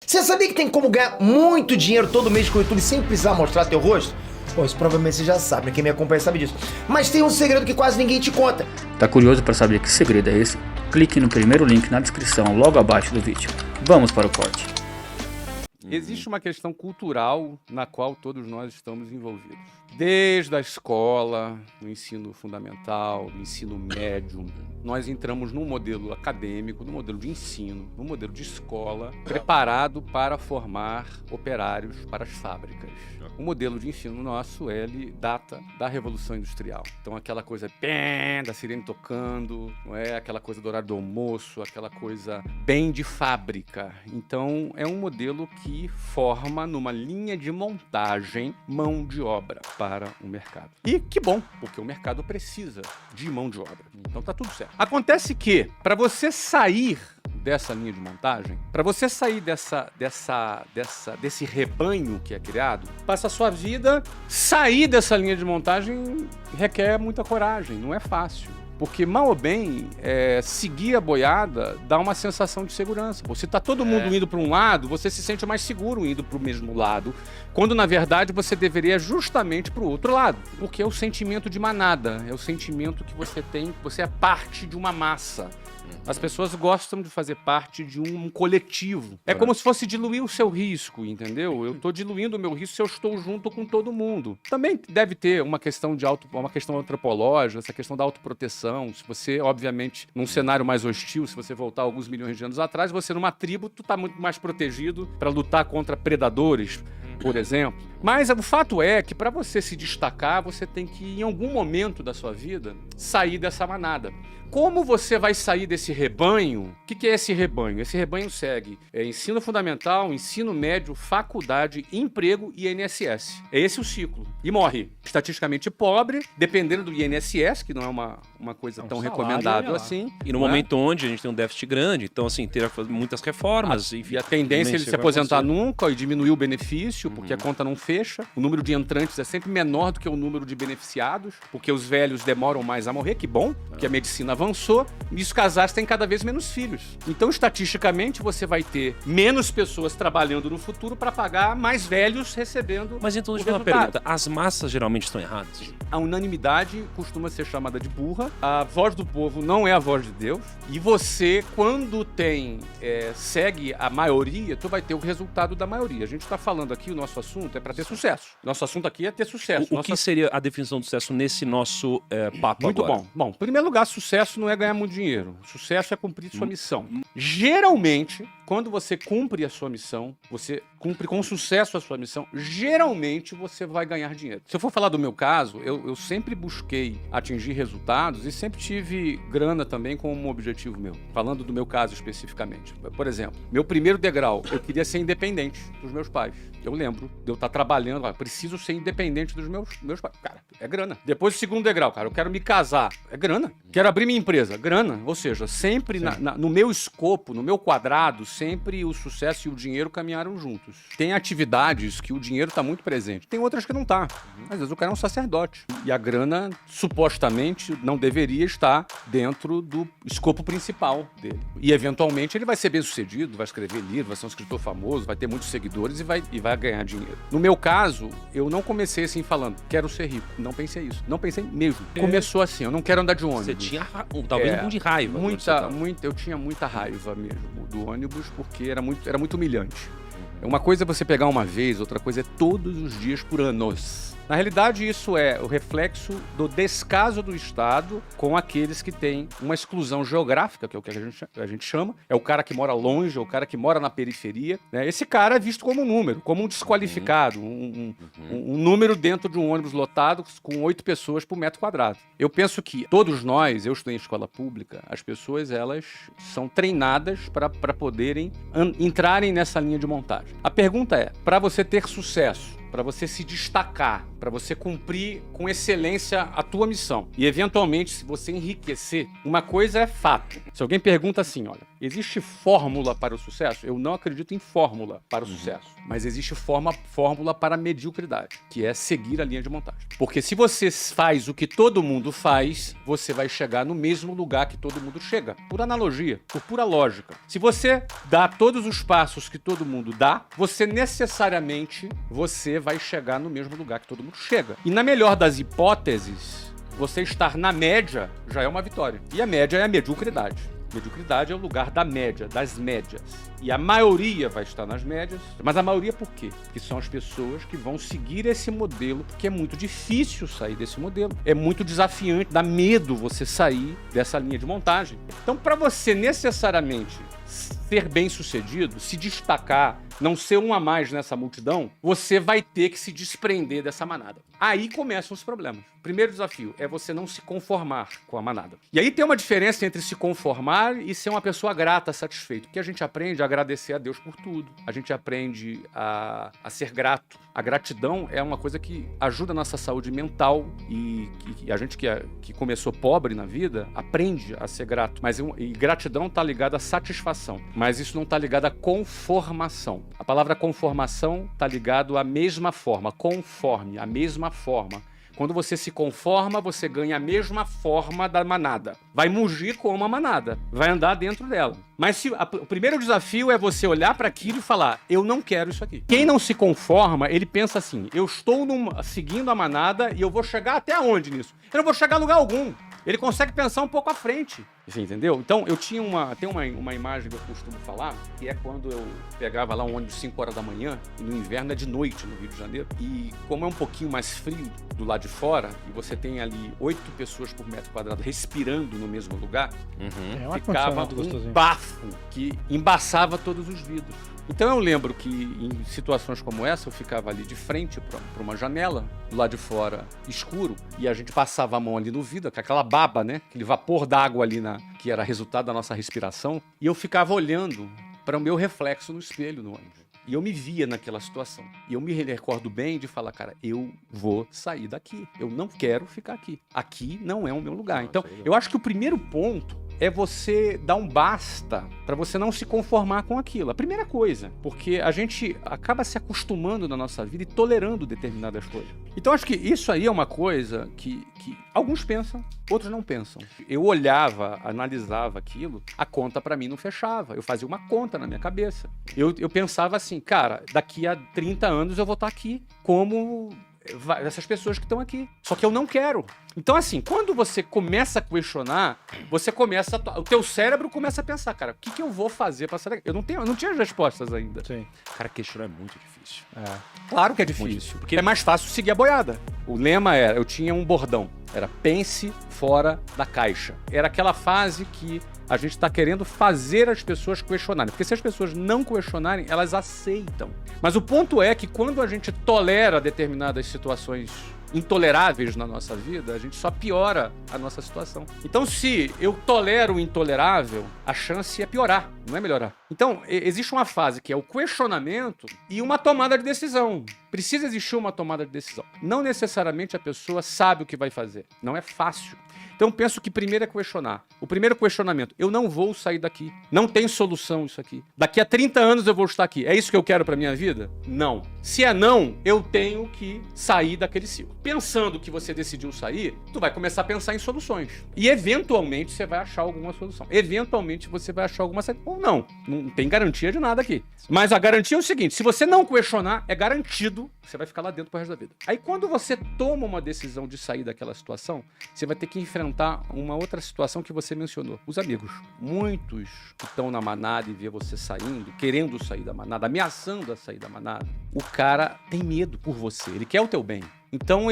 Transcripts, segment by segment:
Você sabia que tem como ganhar muito dinheiro todo mês com o YouTube sem precisar mostrar teu rosto? Pô, isso provavelmente você já sabe, né? Quem me acompanha sabe disso. Mas tem um segredo que quase ninguém te conta. Tá curioso para saber que segredo é esse? Clique no primeiro link na descrição logo abaixo do vídeo. Vamos para o corte. Existe uma questão cultural na qual todos nós estamos envolvidos. Desde a escola, no ensino fundamental, no ensino médio, nós entramos num modelo acadêmico, num modelo de ensino, num modelo de escola, preparado para formar operários para as fábricas. O modelo de ensino nosso, ele data da Revolução Industrial. Então aquela coisa da sirene tocando, não é? Aquela coisa do horário do almoço, aquela coisa bem de fábrica. Então é um modelo que forma numa linha de montagem mão de obra para o mercado. E que bom, porque o mercado precisa de mão de obra. Então tá tudo certo. Acontece que, para você sair dessa linha de montagem, para você sair desse rebanho que é criado, passa a sua vida, sair dessa linha de montagem requer muita coragem, não é fácil. Porque, mal ou bem, seguir a boiada dá uma sensação de segurança. Você está todo mundo indo para um lado, você se sente mais seguro indo para o mesmo lado, quando, na verdade, você deveria justamente para o outro lado. Porque é o sentimento de manada, é o sentimento que você tem, que você é parte de uma massa. As pessoas gostam de fazer parte de um coletivo. É como se fosse diluir o seu risco, entendeu? Eu estou diluindo o meu risco se eu estou junto com todo mundo. Também deve ter uma questão uma questão antropológica, essa questão da autoproteção. Se você, obviamente, num cenário mais hostil, se você voltar alguns milhões de anos atrás, você numa tribo, tu tá muito mais protegido para lutar contra predadores, por exemplo. Mas o fato é que para você se destacar, você tem que, em algum momento da sua vida, sair dessa manada. Como você vai sair desse rebanho? O que é esse rebanho? Esse rebanho segue ensino fundamental, ensino médio, faculdade, emprego e INSS. É esse o ciclo. E morre estatisticamente pobre, dependendo do INSS, que não é uma coisa tão recomendável assim. E no momento onde a gente tem um déficit grande, então assim, ter muitas reformas. Enfim, e a tendência é ele se aposentar nunca e diminuir o benefício, porque a conta não fecha. O número de entrantes é sempre menor do que o número de beneficiados, porque os velhos demoram mais a morrer, que bom, porque a medicina avançou, e os casais têm cada vez menos filhos. Então, estatisticamente, você vai ter menos pessoas trabalhando no futuro para pagar mais velhos recebendo. Mas então, deixa eu fazer uma pergunta. As massas geralmente estão erradas? A unanimidade costuma ser chamada de burra. A voz do povo não é a voz de Deus. E você, quando segue a maioria, tu vai ter o resultado da maioria. A gente está falando aqui, o nosso assunto é para ter sucesso. Nosso assunto aqui é ter sucesso. O que seria a definição do sucesso nesse nosso papo Muito agora? bom. Bom, em primeiro lugar, sucesso não é ganhar muito dinheiro. Sucesso é cumprir sua missão. Geralmente, quando você cumpre a sua missão, você cumpre com sucesso a sua missão, geralmente você vai ganhar dinheiro. Se eu for falar do meu caso, eu sempre busquei atingir resultados e sempre tive grana também como um objetivo meu. Falando do meu caso especificamente. Por exemplo, meu primeiro degrau, eu queria ser independente dos meus pais. Eu lembro de eu estar trabalhando, preciso ser independente dos meus pais. Cara, é grana. Depois o segundo degrau, cara, eu quero me casar. É grana. Quero abrir minha empresa. Grana. Ou seja, sempre no meu escopo, no meu quadrado, sempre o sucesso e o dinheiro caminharam juntos. Tem atividades que o dinheiro está muito presente. Tem outras que não tá. Às vezes o cara é um sacerdote. E a grana, supostamente, não deveria estar dentro do escopo principal dele. E, eventualmente, ele vai ser bem sucedido, vai escrever livro, vai ser um escritor famoso, vai ter muitos seguidores e vai ganhar dinheiro. No meu caso, eu não comecei assim falando, quero ser rico. Não pensei isso. Não pensei mesmo. Começou assim, eu não quero andar de ônibus. Você tinha talvez um pouco de raiva. Eu tinha muita raiva mesmo do ônibus, porque era muito humilhante. Uma coisa é você pegar uma vez, outra coisa é todos os dias por anos. Na realidade, isso é o reflexo do descaso do Estado com aqueles que têm uma exclusão geográfica, que é o que a gente chama. É o cara que mora longe, é o cara que mora na periferia. Né? Esse cara é visto como um número, como um desqualificado, um número dentro de um ônibus lotado com 8 pessoas por metro quadrado. Eu penso que todos nós, eu estudei em escola pública, as pessoas elas são treinadas para poderem entrarem nessa linha de montagem. A pergunta é, para você ter sucesso, para você se destacar, para você cumprir com excelência a tua missão e, eventualmente, se você enriquecer, uma coisa é fato. Se alguém pergunta assim, olha, Existe fórmula para o sucesso? Eu não acredito em fórmula para o sucesso, mas existe fórmula para a mediocridade, que é seguir a linha de montagem. Porque se você faz o que todo mundo faz, você vai chegar no mesmo lugar que todo mundo chega. Por analogia, por pura lógica. Se você dá todos os passos que todo mundo dá, você necessariamente vai chegar no mesmo lugar que todo mundo chega. E na melhor das hipóteses, você estar na média já é uma vitória. E a média é a mediocridade. Mediocridade é o lugar da média, das médias. E a maioria vai estar nas médias. Mas a maioria por quê? Porque são as pessoas que vão seguir esse modelo, porque é muito difícil sair desse modelo. É muito desafiante, dá medo você sair dessa linha de montagem. Então, para você necessariamente ser bem-sucedido, se destacar, não ser um a mais nessa multidão, você vai ter que se desprender dessa manada. Aí começam os problemas. O primeiro desafio é você não se conformar com a manada. E aí tem uma diferença entre se conformar e ser uma pessoa grata, satisfeita. Porque a gente aprende a agradecer a Deus por tudo. A gente aprende a ser grato. A gratidão é uma coisa que ajuda a nossa saúde mental e a gente que começou pobre na vida aprende a ser grato. E gratidão está ligada à satisfação, mas isso não está ligado à conformação. A palavra conformação está ligado à mesma forma, conforme, a mesma forma. Quando você se conforma, você ganha a mesma forma da manada. Vai mugir como a manada, vai andar dentro dela. Mas o primeiro desafio é você olhar para aquilo e falar, eu não quero isso aqui. Quem não se conforma, ele pensa assim, eu estou seguindo a manada e eu vou chegar até onde nisso? Eu não vou chegar a lugar algum. Ele consegue pensar um pouco à frente. Você entendeu? Então, tem uma imagem que eu costumo falar, que é quando eu pegava lá um ônibus 5 horas da manhã, e no inverno é de noite no Rio de Janeiro, e como é um pouquinho mais frio do lado de fora, e você tem ali 8 pessoas por metro quadrado respirando no mesmo lugar, ficava um bafo que embaçava todos os vidros. Então eu lembro que em situações como essa, eu ficava ali de frente para uma janela, do lado de fora escuro, e a gente passava a mão ali no vidro, com aquela baba, né? Aquele vapor d'água ali, que era resultado da nossa respiração, e eu ficava olhando para o meu reflexo no espelho no ônibus. E eu me via naquela situação. E eu me recordo bem de falar, cara, eu vou sair daqui. Eu não quero ficar aqui. Aqui não é o meu lugar. Então, eu acho que o primeiro ponto é você dar um basta para você não se conformar com aquilo. A primeira coisa, porque a gente acaba se acostumando na nossa vida e tolerando determinadas coisas. Então acho que isso aí é uma coisa que alguns pensam, outros não pensam. Eu olhava, analisava aquilo, a conta para mim não fechava. Eu fazia uma conta na minha cabeça. Eu pensava assim, cara, daqui a 30 anos eu vou estar aqui como essas pessoas que estão aqui. Só que eu não quero. Então, assim, quando você começa a questionar, o teu cérebro começa a pensar, cara, o que eu vou fazer pra sair daqui? Eu não tinha as respostas ainda. Sim. Cara, questionar é muito difícil. Claro que é difícil, porque é mais fácil seguir a boiada. O lema eu tinha um bordão, era pense fora da caixa. Era aquela fase que a gente está querendo fazer as pessoas questionarem. Porque se as pessoas não questionarem, elas aceitam. Mas o ponto é que quando a gente tolera determinadas situações intoleráveis na nossa vida, a gente só piora a nossa situação. Então, se eu tolero o intolerável, a chance é piorar, não é melhorar. Então, existe uma fase que é o questionamento e uma tomada de decisão. Precisa existir uma tomada de decisão. Não necessariamente a pessoa sabe o que vai fazer. Não é fácil. Então, penso que primeiro é questionar. O primeiro questionamento, eu não vou sair daqui. Não tem solução isso aqui. Daqui a 30 anos eu vou estar aqui. É isso que eu quero pra minha vida? Não. Se é não, eu tenho que sair daquele ciclo. Pensando que você decidiu sair, tu vai começar a pensar em soluções. E eventualmente você vai achar alguma solução. Eventualmente você vai achar alguma saída. Ou não. Não tem garantia de nada aqui. Mas a garantia é o seguinte, se você não questionar, é garantido, você vai ficar lá dentro pro resto da vida. Aí quando você toma uma decisão de sair daquela situação, você vai ter que enfrentar uma outra situação que você mencionou. Os amigos. Muitos que estão na manada e vê você saindo, querendo sair da manada, ameaçando a sair da manada, o cara tem medo por você. Ele quer o teu bem. Então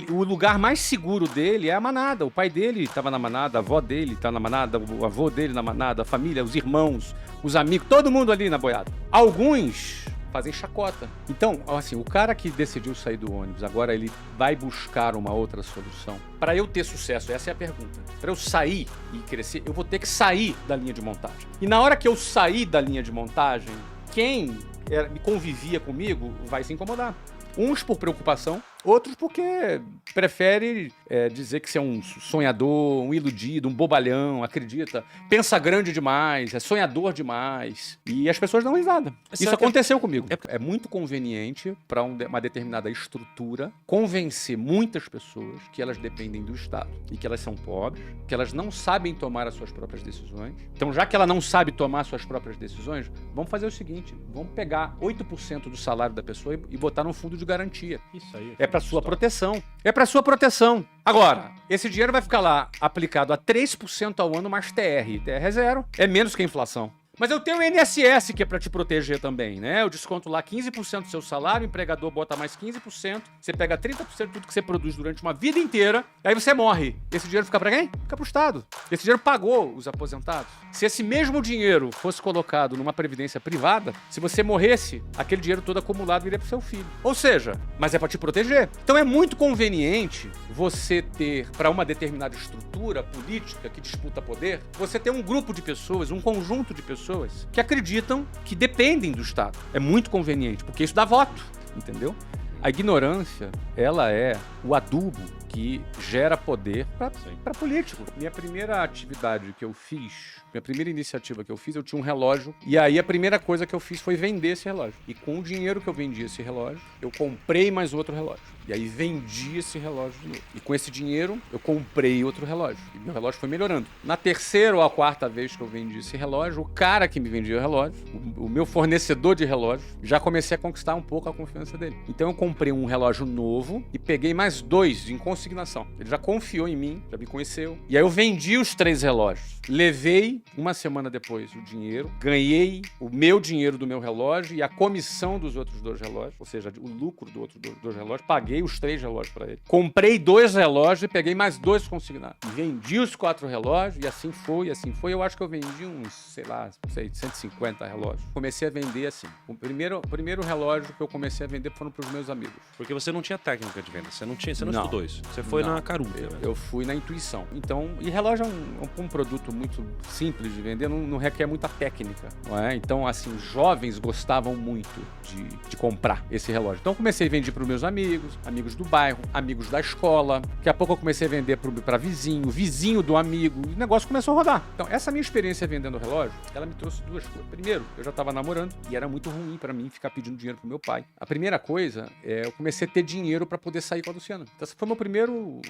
o lugar mais seguro dele é a manada. O pai dele estava na manada, a avó dele está na manada, o avô dele na manada, a família, os irmãos, os amigos, todo mundo ali na boiada. Alguns fazem chacota. Então, assim, o cara que decidiu sair do ônibus, agora ele vai buscar uma outra solução. Para eu ter sucesso, essa é a pergunta. Para eu sair e crescer, eu vou ter que sair da linha de montagem. E na hora que eu sair da linha de montagem, quem convivia comigo vai se incomodar. Uns por preocupação, Outros porque prefere dizer que você é um sonhador, um iludido, um bobalhão, acredita, pensa grande demais, é sonhador demais. E as pessoas dão risada. Isso aconteceu comigo. É muito conveniente para uma determinada estrutura convencer muitas pessoas que elas dependem do Estado e que elas são pobres, que elas não sabem tomar as suas próprias decisões. Então, já que ela não sabe tomar as suas próprias decisões, vamos fazer o seguinte, vamos pegar 8% do salário da pessoa e botar no fundo de garantia. Isso aí. É para sua proteção. É para sua proteção. Agora, esse dinheiro vai ficar lá aplicado a 3% ao ano mais TR. TR é zero. É menos que a inflação. Mas eu tenho o INSS, que é pra te proteger também, né? Eu desconto lá 15% do seu salário, o empregador bota mais 15%, você pega 30% de tudo que você produz durante uma vida inteira, aí você morre. Esse dinheiro fica pra quem? Fica pro Estado. Esse dinheiro pagou os aposentados. Se esse mesmo dinheiro fosse colocado numa previdência privada, se você morresse, aquele dinheiro todo acumulado iria pro seu filho. Ou seja, mas é pra te proteger. Então é muito conveniente você ter, pra uma determinada estrutura política que disputa poder, você ter um grupo de pessoas, um conjunto de pessoas que acreditam que dependem do Estado. É muito conveniente, porque isso dá voto, entendeu? A ignorância, ela é o adubo que gera poder para político. Minha primeira atividade que eu fiz, minha primeira iniciativa que eu fiz, eu tinha um relógio, e aí a primeira coisa que eu fiz foi vender esse relógio. E com o dinheiro que eu vendi esse relógio, eu comprei mais outro relógio. E aí vendi esse relógio de novo. E com esse dinheiro, eu comprei outro relógio. E meu relógio foi melhorando. Na terceira ou a quarta vez que eu vendi esse relógio, o cara que me vendia o relógio, o meu fornecedor de relógio, já comecei a conquistar um pouco a confiança dele. Então eu comprei um relógio novo e peguei mais 2 em consignação. Ele já confiou em mim, já me conheceu. E aí eu vendi os 3 relógios. Levei, uma semana depois, o dinheiro. Ganhei o meu dinheiro do meu relógio e a comissão dos outros 2 relógios. Ou seja, o lucro do outro 2 relógios. Paguei os 3 relógios para ele. Comprei 2 relógios e peguei mais 2 consignados. E vendi os 4 relógios e assim foi, assim foi. Eu acho que eu vendi uns, sei lá, 150 relógios. Comecei a vender assim. O primeiro relógio que eu comecei a vender foram para os meus amigos. Porque você não tinha técnica de venda, você não estudou isso. Você foi na carumba. Eu fui na intuição. Então, e relógio é um produto muito simples de vender, não requer muita técnica, não é? Então, assim, jovens gostavam muito de comprar esse relógio. Então, eu comecei a vender para os meus amigos do bairro, amigos da escola. Daqui a pouco eu comecei a vender para vizinho do amigo. E o negócio começou a rodar. Então, essa minha experiência vendendo relógio, ela me trouxe 2 coisas. Primeiro, eu já estava namorando e era muito ruim para mim ficar pedindo dinheiro pro meu pai. A primeira coisa eu comecei a ter dinheiro para poder sair com a Luciana. Então, essa foi meu primeiro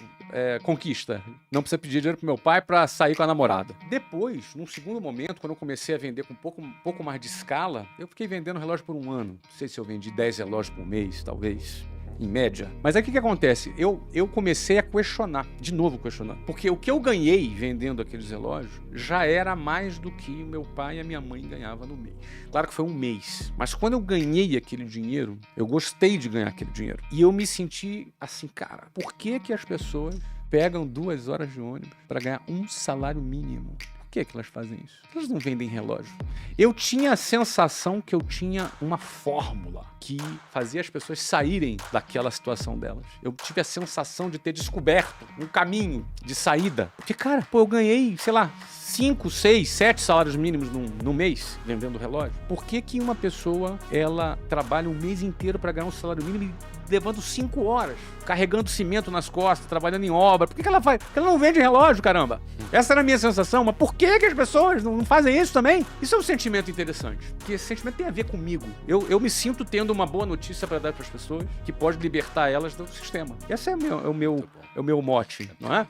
conquista. Não precisa pedir dinheiro pro meu pai para sair com a namorada. Depois, num segundo momento, quando eu comecei a vender com um pouco mais de escala, eu fiquei vendendo relógio por um ano. Não sei se eu vendi 10 relógios por mês, talvez. Em média. Mas aí o que acontece? Eu comecei a questionar, de novo questionando. Porque o que eu ganhei vendendo aqueles relógios já era mais do que o meu pai e a minha mãe ganhavam no mês. Claro que foi um mês. Mas quando eu ganhei aquele dinheiro, eu gostei de ganhar aquele dinheiro. E eu me senti assim, cara, por que as pessoas pegam 2 horas de ônibus para ganhar um salário mínimo? Por que elas fazem isso? Elas não vendem relógio. Eu tinha a sensação que eu tinha uma fórmula que fazia as pessoas saírem daquela situação delas. Eu tive a sensação de ter descoberto um caminho de saída. Porque, cara, eu ganhei, sei lá, 5, 6, 7 salários mínimos no mês vendendo relógio. Por que uma pessoa, ela trabalha um mês inteiro para ganhar um salário mínimo e levando 5 horas, carregando cimento nas costas, trabalhando em obra? Por que ela faz? Porque ela não vende relógio, caramba. Essa era a minha sensação. Mas por que as pessoas não fazem isso também? Isso é um sentimento interessante. Porque esse sentimento tem a ver comigo. Eu me sinto tendo uma boa notícia para dar para as pessoas que pode libertar elas do sistema. Esse é o meu mote, não é?